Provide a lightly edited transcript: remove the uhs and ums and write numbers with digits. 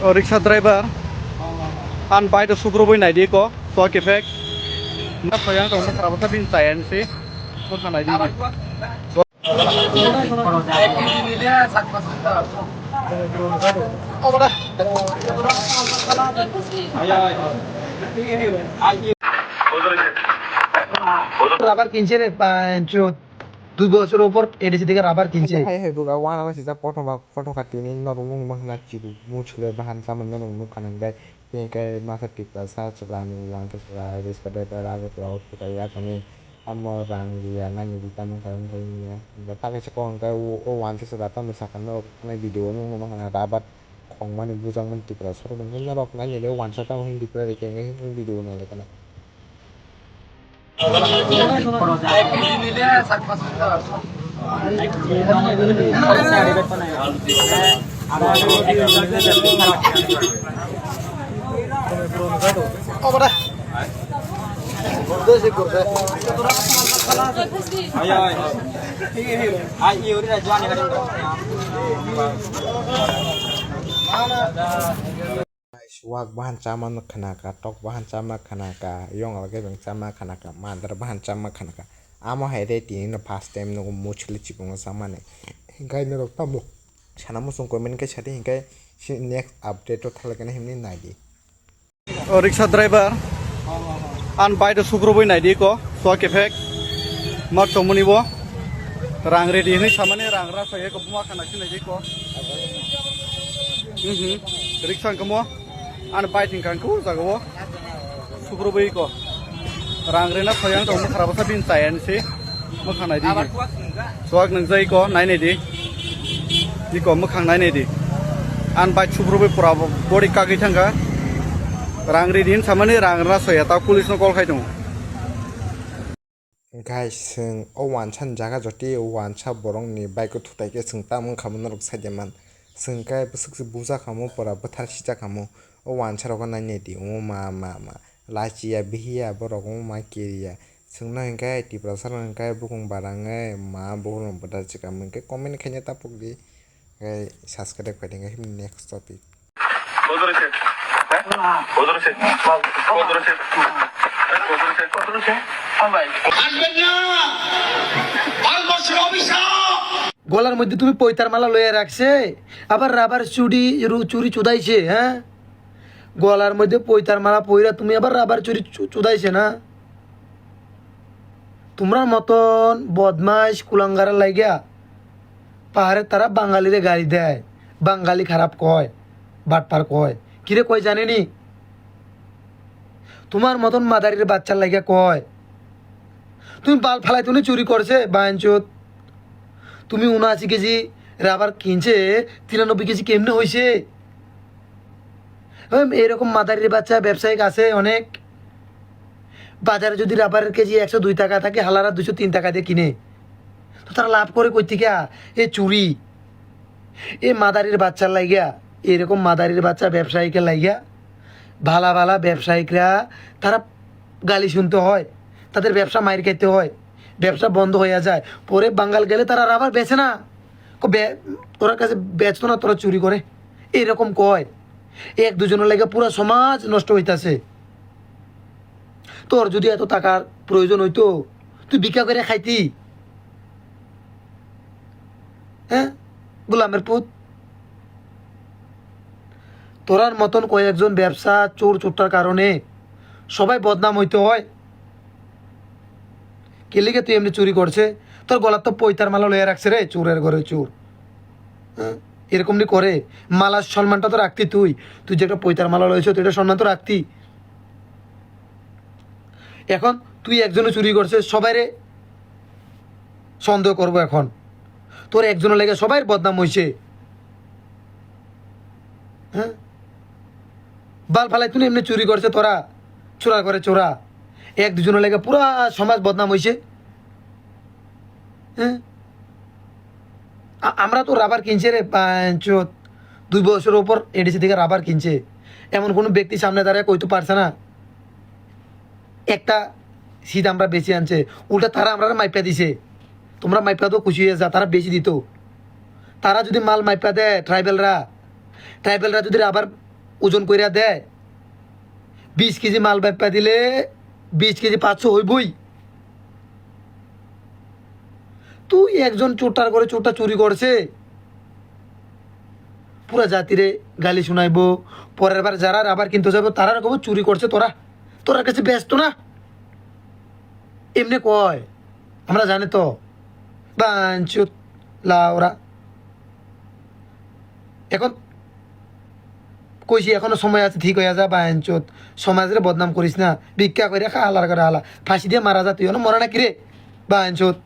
Riksha driver an bai to sukro boy naidi ko so ke fek na sayang to khara basa bin tayan si ko kana di rubber কিনছে রে 2 বছর উপর ADC থেকে rubber কিনছে Hay hay buka wana masih tak foto kartini norung mung na cidu muncul bahan sama norung mung kanan gay kayak masa kita saat selang ulang ke setelah habis pada lalu laut kita ya kami amo orang dia nanya di tamu kami ya tapi sekarang kayak wan sesudah tahu misalkan lo na video mung mung kana rabat kong mana bujang men tipe rasur mungkin lah rok nanya le wan sesudah mung di pernah kayak video nol kana Wag bahan caman khanaka tok bahan cama khanaka yong lage bang cama khanaka mandar bahan cama khanaka amo haide tini na first time no muchli chipung samane hingai no rok tamo sana musung comment ke chade hingai next update to thalagana himni naidi Riksha driver an bai to sukro boy naidi ko so ke fek mak to muni bo rang ready ni samane rang ra saye ko buma kana ki naidi ko riksha kamo an bai ting kan ko jagawo sukro boy ko rang rena sayang to khara basa bin tayan si mo khana di swag nang jai ko nai nei di ko mo khang nai nei di an bai sukro boy pura body ka gi thanga rang redin samane rang ra saya ta police no call khai dong guys sing o wan chan jaga joti o wan cha borong ni bike ko thutai ke sing ta mung khamon rok sajeman sing kai busuk se buza khamo pora bathar sija khamo o wan cha rok na ne di o ma lachi ya bihiya borok o ma kiriya sing na hinkai ti prasar hinkai bukung barangai ma borong badar chika mung ke comment khanya ta pugdi kai subscribe kadinga him next topic গলার মধ্যে তুমি পয়তার মালা লয়ে রাখছে আবার rubber চুরি চুদাইছে হ্যাঁ গলার মধ্যে পয়তার মালা পইরা তুমি আবার রাবার চুরি চুদাইছে না তোমরা মতন বদমাইশ কুলাঙ্গারা লাগিয়া পাহাড়ে তারা বাঙালিরে গাড়ি দেয় বাঙালি খারাপ কয় বাটপার কয় কিরে কয় জানেনি তোমার মতন মাদারির বাচ্চার লাগিয়া কয় তুমি বাল ফালাই তুমি চুরি করছে বাঞ্চত তুমি 79 কেজি রাবার কিনছে 93 কেজি কেমনে হয়েছে এরকম মাদারির বাচ্চা ব্যবসায়িক আছে অনেক বাজারে যদি রাবারের কেজি 102 টাকা থাকে হালারা 203 টাকা দিয়ে কিনে তো তারা লাভ করে কই থেকে এ চুরি এ মাদারির বাচ্চার লাগিয়া এরকম মাদারির বাচ্চা ব্যবসায়িকের লাগিয়া ভালা ভালা ব্যবসায়িকরা তারা গালি শুনতে হয় তাদের ব্যবসা মাইর খেতে হয় ব্যবসা বন্ধ হয়ে যায় পরে বাঙ্গাল গেলে তারা রাবার বেচে না তোর কাছে বেচতো না তোরা চুরি করে এরকম কয় এক দুজনের লাগে পুরো সমাজ নষ্ট হইতাছে তোর যদি এত টাকার প্রয়োজন হইতো তুই ভিক্ষা করে খাইতি হ্যাঁ গোলামের পুত তোরার মতন কয়েকজন ব্যবসা চোর চোরটার কারণে সবাই বদনাম হইতে হয় কে লিগে তুই এমনি চুরি করছে তোর গলার তো পয়তার মালা লয়ে রাখছে রে চোরের ঘরে চোর হ্যাঁ এরকম নি করে মালার সম্মানটা তো রাখতি তুই তুই যে একটা পয়তার মালা লয়েছ তুই এটা সম্মান তো রাখতি এখন তুই একজনে চুরি করছে সবাই সন্দেহ করবো এখন তোর একজনের লেগে সবাই বদনাম হয়েছে হ্যাঁ বাল ফালাই তুই এমনি চুরি করছে তোরা চোরা করে চোরা এক দুজনের লেগে পুরা সমাজ বদনাম হয়েছে হ্যাঁ আমরা তো রাবার কিনছে রে 2 বছরের উপর এডিসি থেকে রাবার কিনছে এমন কোনো ব্যক্তি সামনে দাঁড়ায় কইতে পারছে না একটা শীত আমরা বেশি আনছে উল্টা তারা আমরা মাইপা দিছে তোমরা মাইপা তো খুশি হয়ে যা তারা বেশি দিত তারা যদি মাল মাইপা দেয় ট্রাইবেলরা যদি রাবার ওজন কইরা দেয় 20 কেজি মাল ব্যাপা দিলে 20 কেজি 500 হইবই। তুই একজন চোরটার করে চোরটা চুরি করছে, পুরা জাতিরে গালি শুনাইবো, পরের বার যারা আবার কিনতে যাবো তারা কব চুরি করছে তোরা, তোরা কাছে ব্যস্ত না, এমনি কয় আমরা জানি তো বাঞ্চুত লাউরা। এখন কইছি এখনো সময় আছে, ঠিক হয়ে যা বাঞ্চুত, সমাজের বদনাম করিস না, ভিক্ষা করে খা, হালার করে হালা, ফাঁসি দিয়ে মারা যা, তুই মরা না কিরে বাঞ্চুত।